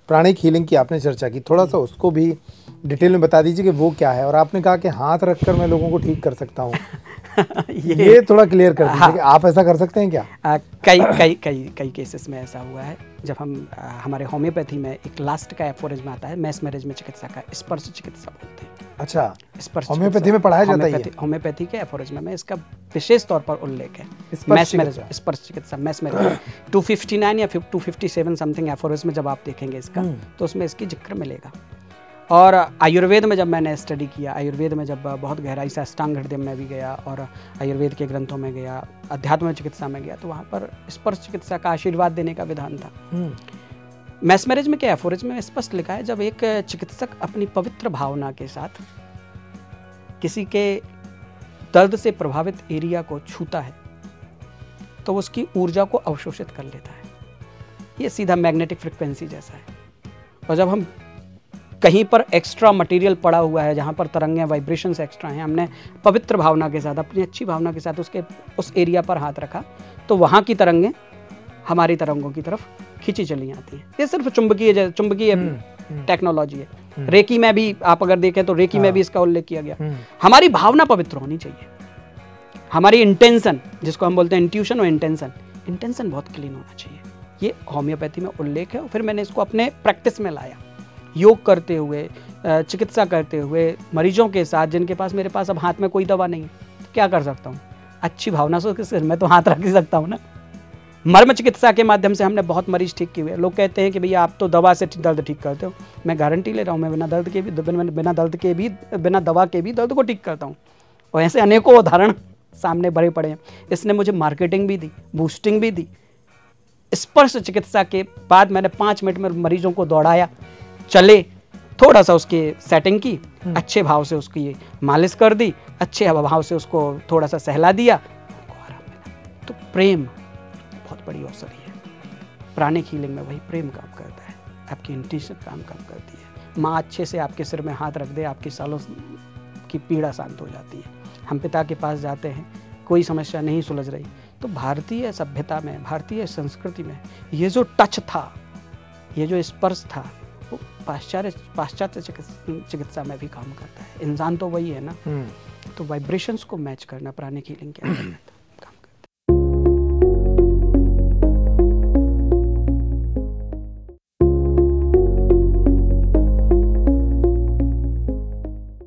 Pranic healing की आपने चर्चा की, थोड़ा सा उसको भी डिटेल में बता दीजिए कि वो क्या है। और आपने कहा कि हाथ रखकर मैं लोगों को ठीक कर सकता हूँ ये थोड़ा क्लियर कर दीजिए कि आप ऐसा कर सकते हैं क्या? कई केसेस में ऐसा हुआ है। जब हम हमारे होम्योपैथी में एक लास्ट का एफोरिज्म आता है, मैस्मेरिज्म में चिकित्सा का स्पर्श चिकित्सा बोलते हैं। अच्छा, स्पर्श होम्योपैथी में पढ़ाया जाता है? होम्योपैथी के एफोरिज्म में इसका विशेष तौर पर उल्लेख है। मैस्मेरिज्म, स्पर्श चिकित्सा, मैस्मेरिज्म 259 या 257 समथिंग एफोरिज्म जब आप देखेंगे इसका, तो उसमें इसकी जिक्र मिलेगा। और आयुर्वेद में जब मैंने स्टडी किया, आयुर्वेद में जब बहुत गहराई से अष्टांग हृदय में भी गया और आयुर्वेद के ग्रंथों में गया, अध्यात्म चिकित्सा में गया, तो वहाँ पर स्पर्श चिकित्सा का आशीर्वाद देने का विधान था। मैस्मेरिज्म के एफोरिज्म में स्पष्ट लिखा है, जब एक चिकित्सक अपनी पवित्र भावना के साथ किसी के दर्द से प्रभावित एरिया को छूता है तो उसकी ऊर्जा को अवशोषित कर लेता है। ये सीधा मैग्नेटिक फ्रिक्वेंसी जैसा है। और जब हम कहीं पर एक्स्ट्रा मटेरियल पड़ा हुआ है, जहाँ पर तरंगें, वाइब्रेशंस एक्स्ट्रा हैं, हमने पवित्र भावना के साथ, अपनी अच्छी भावना के साथ उस एरिया पर हाथ रखा, तो वहाँ की तरंगें हमारी तरंगों की तरफ खींची चली आती हैं। ये सिर्फ चुंबकीय टेक्नोलॉजी है। रेकी में भी आप अगर देखें तो रेकी में भी इसका उल्लेख किया गया। हमारी भावना पवित्र होनी चाहिए। हमारी इंटेंशन, जिसको हम बोलते हैं इंट्यूशन और इंटेंशन बहुत क्लीन होना चाहिए। ये होम्योपैथी में उल्लेख है। और फिर मैंने इसको अपने प्रैक्टिस में लाया, योग करते हुए, चिकित्सा करते हुए मरीजों के साथ, जिनके पास, मेरे पास अब हाथ में कोई दवा नहीं है, तो क्या कर सकता हूँ? अच्छी भावना से सिर में तो हाथ रख ही सकता हूँ ना। मर्म चिकित्सा के माध्यम से हमने बहुत मरीज ठीक किए हुए। लोग कहते हैं कि भैया आप तो दवा से दर्द ठीक करते हो। मैं गारंटी ले रहा हूँ, मैं बिना दवा के भी दर्द को ठीक करता हूँ। और ऐसे अनेकों उदाहरण सामने भरे पड़े हैं। इसने मुझे मार्केटिंग भी दी, बूस्टिंग भी दी। स्पर्श चिकित्सा के बाद मैंने 5 मिनट में मरीजों को दौड़ाया, चले, थोड़ा सा उसकी सेटिंग की, अच्छे भाव से उसकी मालिश कर दी, अच्छे भाव से उसको थोड़ा सा सहला दिया, उनको आराम मिला। तो प्रेम बहुत बड़ी औषधि है। प्राणिक हीलिंग में वही प्रेम काम करता है, आपकी इंट्यूशन काम करती है। माँ अच्छे से आपके सिर में हाथ रख दे, आपकी सालों की पीड़ा शांत हो जाती है। हम पिता के पास जाते हैं, कोई समस्या नहीं सुलझ रही, तो भारतीय सभ्यता में, भारतीय संस्कृति में ये जो टच था, ये जो स्पर्श था, वो पाश्चात्य चिकित्सा में भी काम करता है। इंसान तो वही है ना, तो वाइब्रेशंस को मैच करना प्राणिक हीलिंग के अंतर्गत।